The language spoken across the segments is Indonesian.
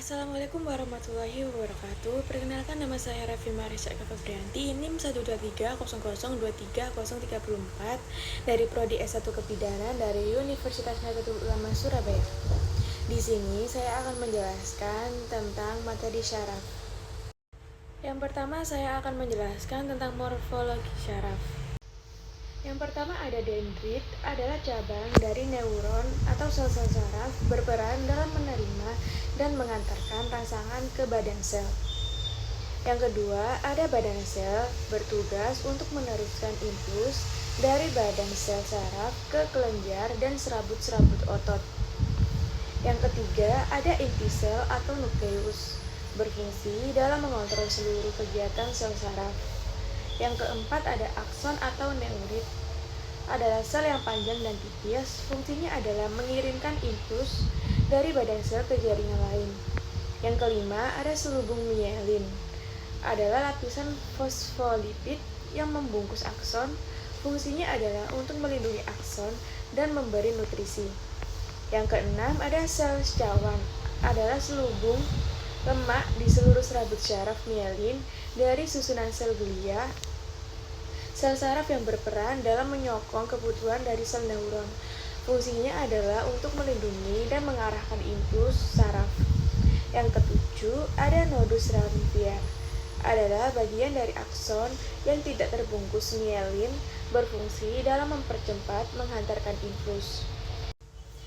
Assalamualaikum warahmatullahi wabarakatuh. Perkenalkan, nama saya Raffi Marisa Febrianti, NIM 123023034 dari Prodi S1 Kebidanan dari Universitas Nahdlatul Ulama Surabaya. Di sini saya akan menjelaskan tentang materi syaraf. Yang pertama, saya akan menjelaskan tentang morfologi syaraf. Yang pertama ada dendrit, adalah cabang dari neuron atau sel-sel saraf berperan dalam menerima dan mengantarkan rangsangan ke badan sel. Yang kedua ada badan sel, bertugas untuk meneruskan impuls dari badan sel saraf ke kelenjar dan serabut-serabut otot. Yang ketiga ada inti sel atau nukleus, berfungsi dalam mengontrol seluruh kegiatan sel saraf. Yang keempat ada akson atau neurit, adalah sel yang panjang dan tipis. Fungsinya adalah mengirimkan impuls dari badan sel ke jaringan lain. Yang kelima ada selubung mielin, adalah lapisan fosfolipid yang membungkus akson. Fungsinya adalah untuk melindungi akson dan memberi nutrisi. Yang keenam ada sel cawan, adalah selubung lemak di seluruh serabut syaraf mielin dari susunan sel glia, sel saraf yang berperan dalam menyokong kebutuhan dari sel neuron. Fungsinya adalah untuk melindungi dan mengarahkan impuls saraf. Yang ketujuh ada nodus rhamphia, adalah bagian dari akson yang tidak terbungkus mielin, berfungsi dalam mempercepat menghantarkan impuls.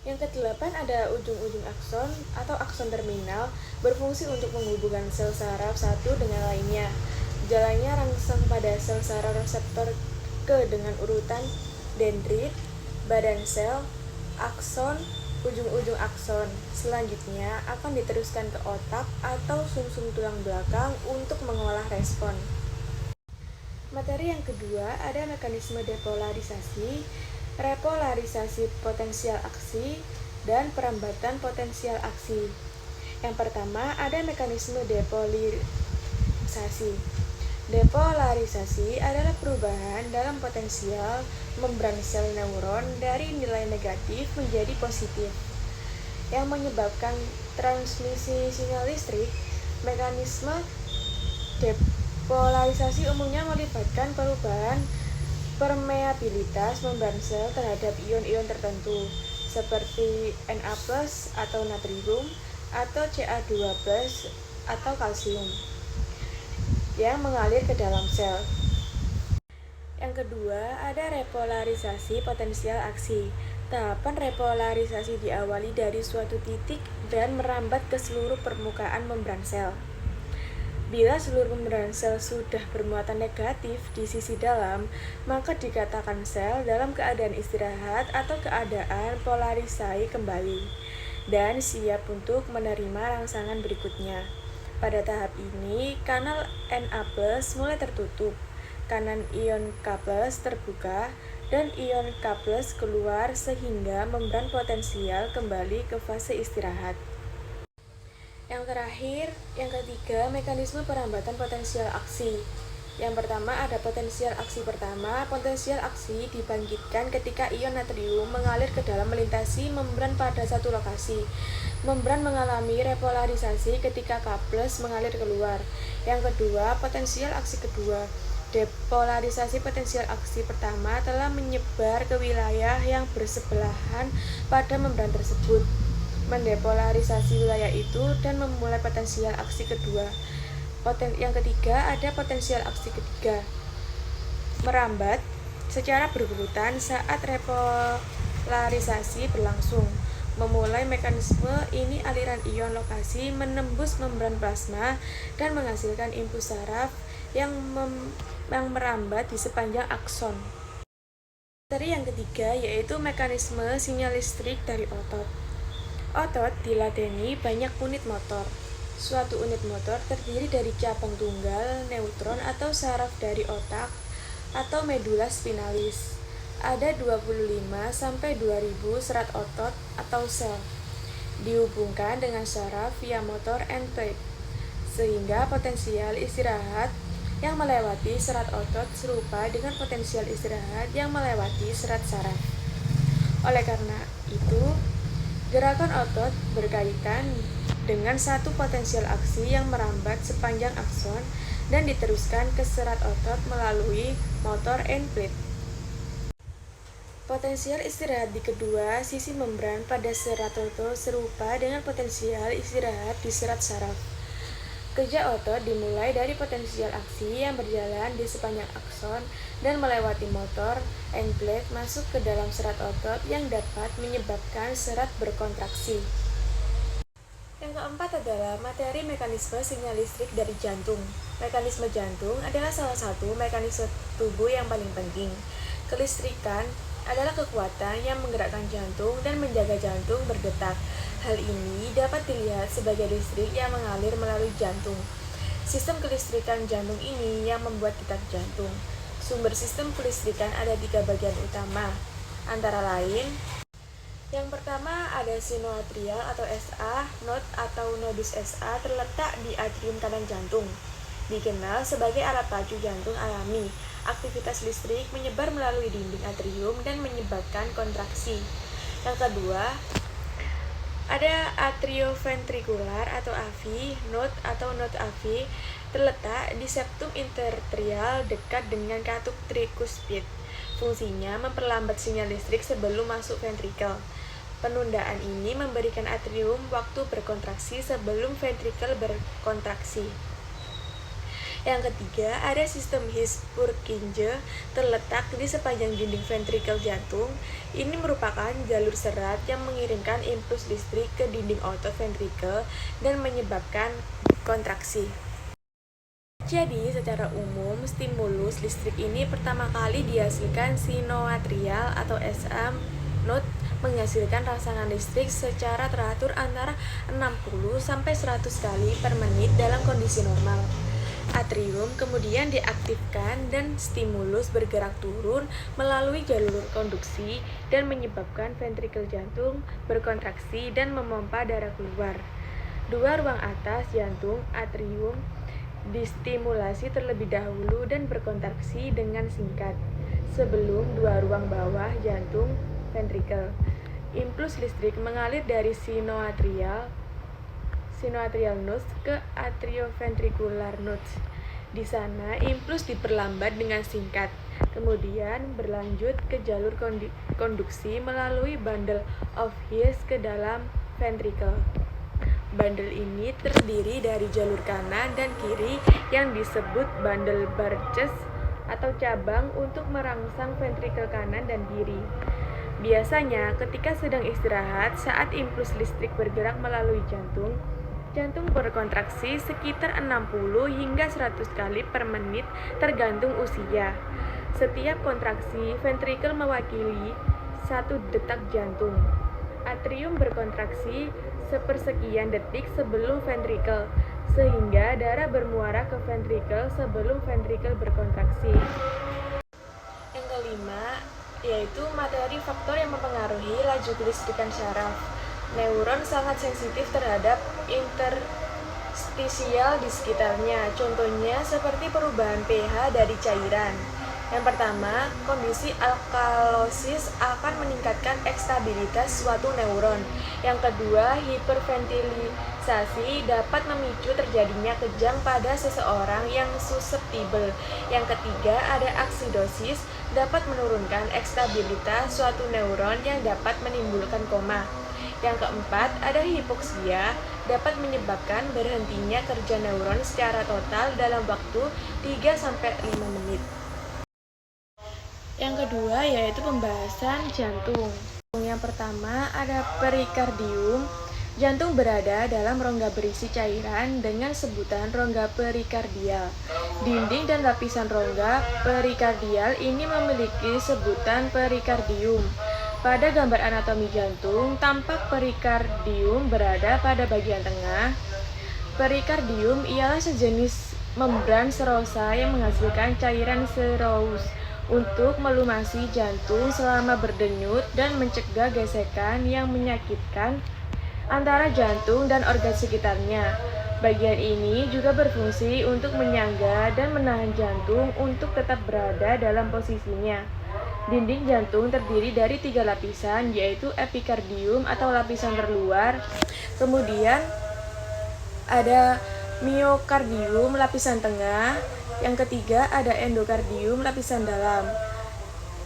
Yang kedelapan ada ujung-ujung akson atau akson terminal, berfungsi untuk menghubungkan sel saraf satu dengan lainnya. Jalannya rangsang pada sel saraf reseptor ke dengan urutan dendrit, badan sel, akson, ujung-ujung akson. Selanjutnya akan diteruskan ke otak atau sumsum tulang belakang untuk mengolah respon. Materi yang kedua ada mekanisme depolarisasi, repolarisasi potensial aksi, dan perambatan potensial aksi. Yang pertama ada mekanisme depolarisasi. Depolarisasi adalah perubahan dalam potensial membran sel neuron dari nilai negatif menjadi positif, yang menyebabkan transmisi sinyal listrik. Mekanisme depolarisasi umumnya melibatkan perubahan permeabilitas membran sel terhadap ion-ion tertentu, seperti Na+ atau natrium, atau Ca2+ atau kalsium, yang mengalir ke dalam sel. Yang kedua, ada repolarisasi potensial aksi. Tahapan repolarisasi diawali dari suatu titik dan merambat ke seluruh permukaan membran sel. Bila seluruh membran sel sudah bermuatan negatif di sisi dalam, maka dikatakan sel dalam keadaan istirahat atau keadaan polarisasi kembali dan siap untuk menerima rangsangan berikutnya. Pada tahap ini, kanal Na+ mulai tertutup, kanan ion K+ terbuka, dan ion K+ keluar sehingga membran potensial kembali ke fase istirahat. Yang terakhir, yang ketiga, mekanisme perambatan potensial aksi. Yang pertama ada potensial aksi pertama. Potensial aksi dibangkitkan ketika ion natrium mengalir ke dalam melintasi membran pada satu lokasi. Membran mengalami repolarisasi ketika K+ mengalir keluar. Yang kedua, potensial aksi kedua. Depolarisasi potensial aksi pertama telah menyebar ke wilayah yang bersebelahan pada membran tersebut, mendepolarisasi wilayah itu dan memulai potensial aksi kedua. Yang ketiga ada potensial aksi ketiga, merambat secara berurutan saat repolarisasi berlangsung. Memulai mekanisme ini, aliran ion lokasi menembus membran plasma dan menghasilkan impuls saraf yang merambat di sepanjang akson. Materi yang ketiga yaitu mekanisme sinyal listrik dari otot. Otot diladeni banyak unit motor. Suatu unit motor terdiri dari cabang tunggal, neutron atau saraf dari otak atau medula spinalis. Ada 25-2000 serat otot atau sel, dihubungkan dengan saraf via motor end plate, sehingga potensial istirahat yang melewati serat otot serupa dengan potensial istirahat yang melewati serat saraf. Oleh karena itu, gerakan otot berkaitan dengan satu potensial aksi yang merambat sepanjang akson dan diteruskan ke serat otot melalui motor end plate. Potensial istirahat di kedua sisi membran pada serat otot serupa dengan potensial istirahat di serat saraf. Kerja otot dimulai dari potensial aksi yang berjalan di sepanjang akson dan melewati motor end plate masuk ke dalam serat otot yang dapat menyebabkan serat berkontraksi. Yang keempat adalah materi mekanisme sinyal listrik dari jantung. Mekanisme jantung adalah salah satu mekanisme tubuh yang paling penting. Kelistrikan adalah kekuatan yang menggerakkan jantung dan menjaga jantung berdetak. Hal ini dapat dilihat sebagai listrik yang mengalir melalui jantung. Sistem kelistrikan jantung ini yang membuat detak jantung. Sumber sistem kelistrikan ada 3 bagian utama, antara lain: yang pertama ada sinoatrial atau SA, node atau nodus SA terletak di atrium kanan jantung. Dikenal sebagai alat pacu jantung alami. Aktivitas listrik menyebar melalui dinding atrium dan menyebabkan kontraksi. Yang kedua, ada atrioventrikular atau AV, node atau node AV terletak di septum intertrial dekat dengan katup tricuspid. Fungsinya memperlambat sinyal listrik sebelum masuk ventrikel. Penundaan ini memberikan atrium waktu berkontraksi sebelum ventrikel berkontraksi. Yang ketiga, ada sistem His-Purkinje terletak di sepanjang dinding ventrikel jantung. Ini merupakan jalur serat yang mengirimkan impuls listrik ke dinding otot ventrikel dan menyebabkan kontraksi. Jadi, secara umum, stimulus listrik ini pertama kali dihasilkan sinoatrial atau SA node menghasilkan rangsangan listrik secara teratur antara 60-100 kali per menit dalam kondisi normal. Atrium kemudian diaktifkan dan stimulus bergerak turun melalui jalur konduksi dan menyebabkan ventrikel jantung berkontraksi dan memompa darah keluar. Dua ruang atas jantung, atrium, distimulasi terlebih dahulu dan berkontraksi dengan singkat sebelum dua ruang bawah jantung, ventrikel. Impuls listrik mengalir dari sinoatrial nodes ke atrioventricular nodes. Di sana, impuls diperlambat dengan singkat, kemudian berlanjut ke jalur konduksi melalui bundle of His ke dalam ventrikel. Bundle ini terdiri dari jalur kanan dan kiri yang disebut bundle Burgess atau cabang untuk merangsang ventrikel kanan dan kiri. Biasanya, ketika sedang istirahat, saat impuls listrik bergerak melalui jantung berkontraksi sekitar 60 hingga 100 kali per menit tergantung usia. Setiap kontraksi, ventrikel mewakili 1 detak jantung. Atrium berkontraksi sepersekian detik sebelum ventrikel, sehingga darah bermuara ke ventrikel sebelum ventrikel berkontraksi. Yang kelima, yaitu materi faktor yang mempengaruhi laju kelistrikan syaraf. Neuron sangat sensitif terhadap interstisial di sekitarnya, contohnya seperti perubahan pH dari cairan. Yang pertama, kondisi alkalosis akan meningkatkan ekstabilitas suatu neuron. Yang kedua, hiperventilisasi dapat memicu terjadinya kejang pada seseorang yang susceptible. Yang ketiga, ada aksidosis dapat menurunkan ekstabilitas suatu neuron yang dapat menimbulkan koma. Yang keempat, ada hipoksia dapat menyebabkan berhentinya kerja neuron secara total dalam waktu 3-5 menit. Yang kedua yaitu pembahasan jantung. Yang pertama ada perikardium. Jantung berada dalam rongga berisi cairan dengan sebutan rongga perikardial. Dinding dan lapisan rongga perikardial ini memiliki sebutan perikardium. Pada gambar anatomi jantung, tampak perikardium berada pada bagian tengah. Perikardium ialah sejenis membran serosa yang menghasilkan cairan serous untuk melumasi jantung selama berdenyut dan mencegah gesekan yang menyakitkan antara jantung dan organ sekitarnya. Bagian ini juga berfungsi untuk menyangga dan menahan jantung untuk tetap berada dalam posisinya. Dinding jantung terdiri dari 3 lapisan, yaitu epikardium atau lapisan terluar, kemudian ada miokardium lapisan tengah. Yang ketiga ada endokardium lapisan dalam.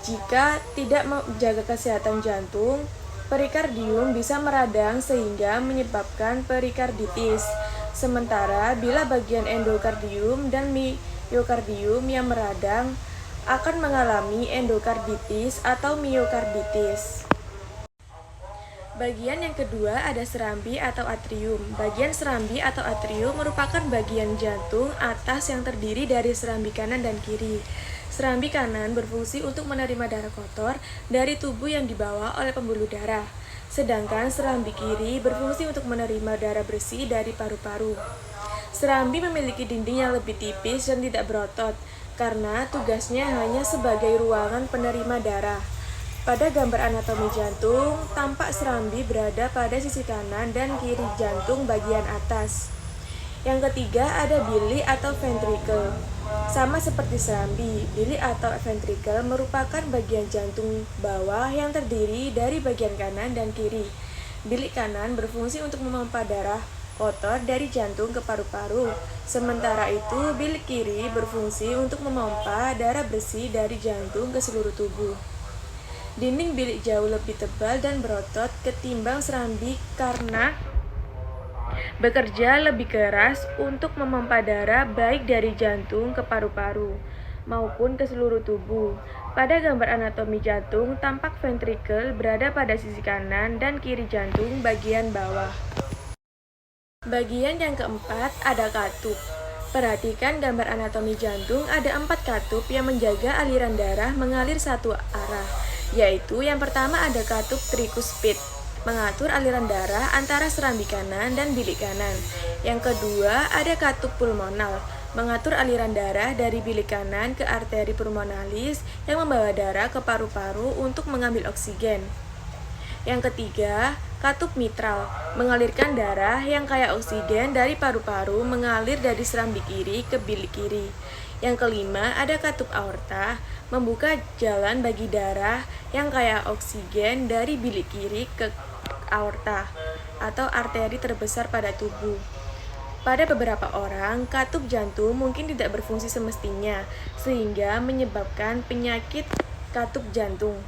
Jika tidak menjaga kesehatan jantung, perikardium bisa meradang sehingga menyebabkan perikarditis. Sementara bila bagian endokardium dan miokardium yang meradang akan mengalami endokarditis atau miokarditis. Bagian yang kedua ada serambi atau atrium. Bagian serambi atau atrium merupakan bagian jantung atas yang terdiri dari serambi kanan dan kiri. Serambi kanan berfungsi untuk menerima darah kotor dari tubuh yang dibawa oleh pembuluh darah. Sedangkan serambi kiri berfungsi untuk menerima darah bersih dari paru-paru. Serambi memiliki dinding yang lebih tipis dan tidak berotot, karena tugasnya hanya sebagai ruangan penerima darah. Pada gambar anatomi jantung, tampak serambi berada pada sisi kanan dan kiri jantung bagian atas. Yang ketiga ada bili atau ventricle. Sama seperti serambi, bili atau ventricle merupakan bagian jantung bawah yang terdiri dari bagian kanan dan kiri. Bilik kanan berfungsi untuk memompa darah kotor dari jantung ke paru-paru. Sementara itu, bilik kiri berfungsi untuk memompa darah bersih dari jantung ke seluruh tubuh. Dinding bilik jauh lebih tebal dan berotot ketimbang serambi karena bekerja lebih keras untuk memompa darah baik dari jantung ke paru-paru maupun ke seluruh tubuh. Pada gambar anatomi jantung, tampak ventricle berada pada sisi kanan dan kiri jantung bagian bawah. Bagian yang keempat ada katup. Perhatikan gambar anatomi jantung, ada 4 katup yang menjaga aliran darah mengalir satu arah, yaitu yang pertama ada katup trikuspid, mengatur aliran darah antara serambi kanan dan bilik kanan. Yang kedua ada katup pulmonal, mengatur aliran darah dari bilik kanan ke arteri pulmonalis yang membawa darah ke paru-paru untuk mengambil oksigen. Yang ketiga, katup mitral, mengalirkan darah yang kaya oksigen dari paru-paru mengalir dari serambi kiri ke bilik kiri. Yang kelima, ada katup aorta, membuka jalan bagi darah yang kaya oksigen dari bilik kiri ke aorta, atau arteri terbesar pada tubuh. Pada beberapa orang, katup jantung mungkin tidak berfungsi semestinya, sehingga menyebabkan penyakit katup jantung.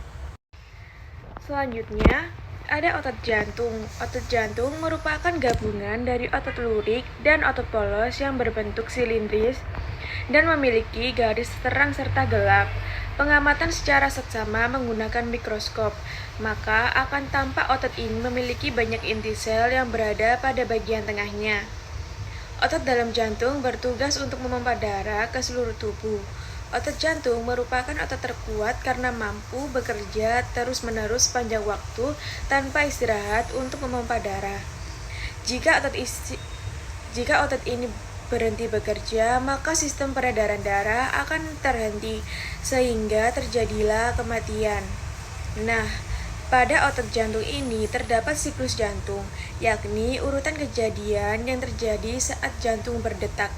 Selanjutnya, ada otot jantung. Otot jantung merupakan gabungan dari otot lurik dan otot polos yang berbentuk silindris dan memiliki garis terang serta gelap. Pengamatan secara seksama menggunakan mikroskop, maka akan tampak otot ini memiliki banyak inti sel yang berada pada bagian tengahnya. Otot dalam jantung bertugas untuk memompa darah ke seluruh tubuh. Otot jantung merupakan otot terkuat karena mampu bekerja terus-menerus sepanjang waktu tanpa istirahat untuk memompa darah. Jika otot ini berhenti bekerja, maka sistem peredaran darah akan terhenti, sehingga terjadilah kematian. Nah, pada otot jantung ini terdapat siklus jantung, yakni urutan kejadian yang terjadi saat jantung berdetak.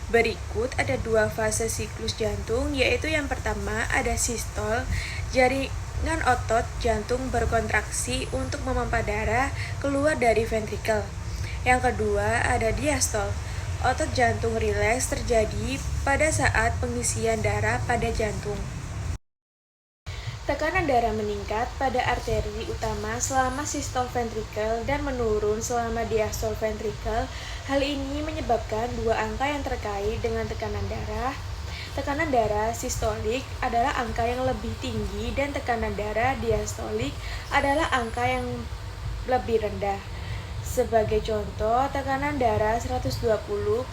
Berikut ada 2 fase siklus jantung, yaitu yang pertama ada sistol, jaringan otot jantung berkontraksi untuk memompa darah keluar dari ventrikel. Yang kedua ada diastol, otot jantung rileks terjadi pada saat pengisian darah pada jantung. Tekanan darah meningkat pada arteri utama selama sistol ventrikel dan menurun selama diastol ventrikel. Hal ini menyebabkan 2 angka yang terkait dengan tekanan darah. Tekanan darah sistolik adalah angka yang lebih tinggi dan tekanan darah diastolik adalah angka yang lebih rendah. Sebagai contoh, tekanan darah 120/80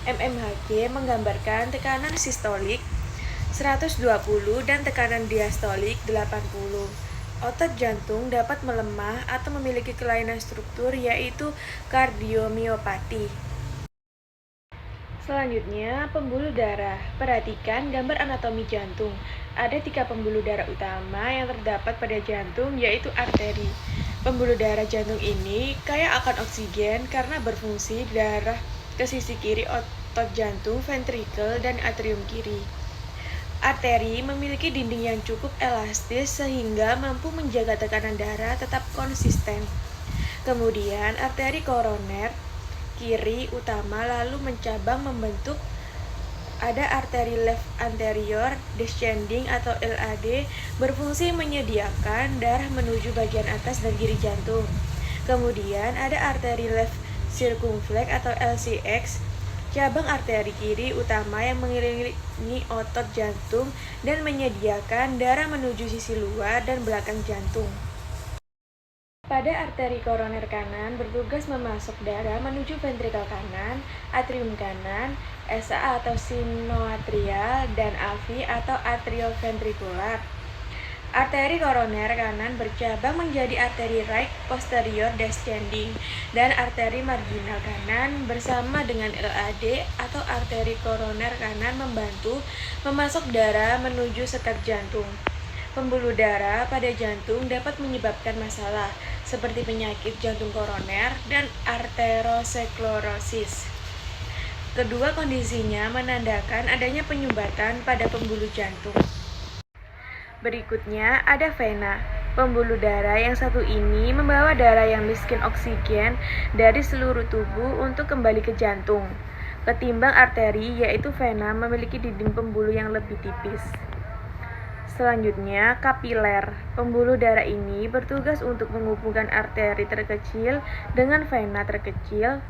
mmHg menggambarkan tekanan sistolik 120 dan tekanan diastolik 80. Otot jantung dapat melemah atau memiliki kelainan struktur, yaitu kardiomiopati. Selanjutnya, pembuluh darah. Perhatikan gambar anatomi jantung. Ada 3 pembuluh darah utama yang terdapat pada jantung, yaitu arteri. Pembuluh darah jantung ini kaya akan oksigen karena berfungsi darah ke sisi kiri otot jantung, ventrikel, dan atrium kiri. Arteri memiliki dinding yang cukup elastis sehingga mampu menjaga tekanan darah tetap konsisten. Kemudian, arteri koroner kiri utama lalu mencabang membentuk ada arteri left anterior descending atau LAD berfungsi menyediakan darah menuju bagian atas dan kiri jantung. Kemudian ada arteri left circumflex atau LCX, cabang arteri kiri utama yang mengelilingi otot jantung dan menyediakan darah menuju sisi luar dan belakang jantung. Pada arteri koroner kanan bertugas memasok darah menuju ventrikel kanan, atrium kanan, SA atau sinoatrial, dan AV atau atrioventrikular. Arteri koroner kanan bercabang menjadi arteri right posterior descending dan arteri marginal kanan bersama dengan LAD atau arteri koroner kanan membantu memasok darah menuju sekat jantung. Pembuluh darah pada jantung dapat menyebabkan masalah seperti penyakit jantung koroner dan arteriosklerosis. Kedua kondisinya menandakan adanya penyumbatan pada pembuluh jantung. Berikutnya ada vena. Pembuluh darah yang satu ini membawa darah yang miskin oksigen dari seluruh tubuh untuk kembali ke jantung. Ketimbang arteri, yaitu vena memiliki dinding pembuluh yang lebih tipis. Selanjutnya, kapiler. Pembuluh darah ini bertugas untuk menghubungkan arteri terkecil dengan vena terkecil.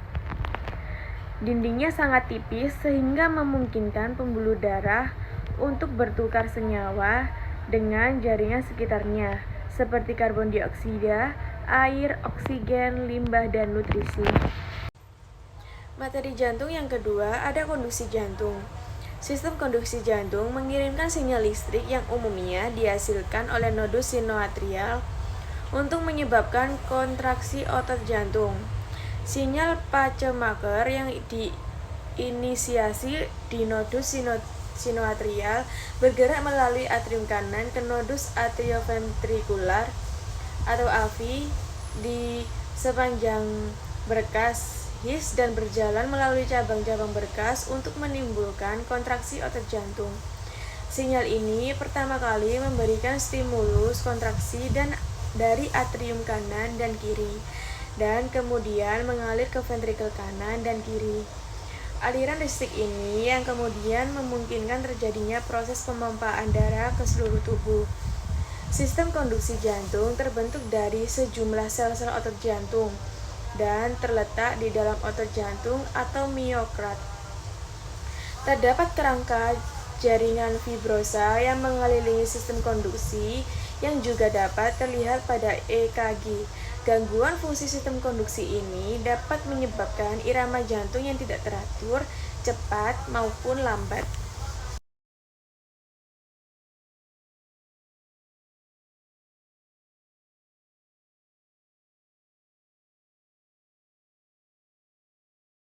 Dindingnya sangat tipis sehingga memungkinkan pembuluh darah untuk bertukar senyawa dengan jaringan sekitarnya, seperti karbon dioksida, air, oksigen, limbah, dan nutrisi. Materi jantung yang kedua ada konduksi jantung. Sistem konduksi jantung mengirimkan sinyal listrik yang umumnya dihasilkan oleh nodus sinoatrial untuk menyebabkan kontraksi otot jantung. Sinyal pacemaker yang diinisiasi di nodus sinoatrial bergerak melalui atrium kanan ke nodus atrioventrikular atau AV di sepanjang berkas his dan berjalan melalui cabang-cabang berkas untuk menimbulkan kontraksi otot jantung. Sinyal ini pertama kali memberikan stimulus kontraksi dari atrium kanan dan kiri dan kemudian mengalir ke ventrikel kanan dan kiri. Aliran listrik ini yang kemudian memungkinkan terjadinya proses pemompaan darah ke seluruh tubuh. Sistem konduksi jantung terbentuk dari sejumlah sel-sel otot jantung dan terletak di dalam otot jantung atau miokard. Terdapat kerangka jaringan fibrosa yang mengelilingi sistem konduksi yang juga dapat terlihat pada EKG. Gangguan fungsi sistem konduksi ini dapat menyebabkan irama jantung yang tidak teratur, cepat, maupun lambat.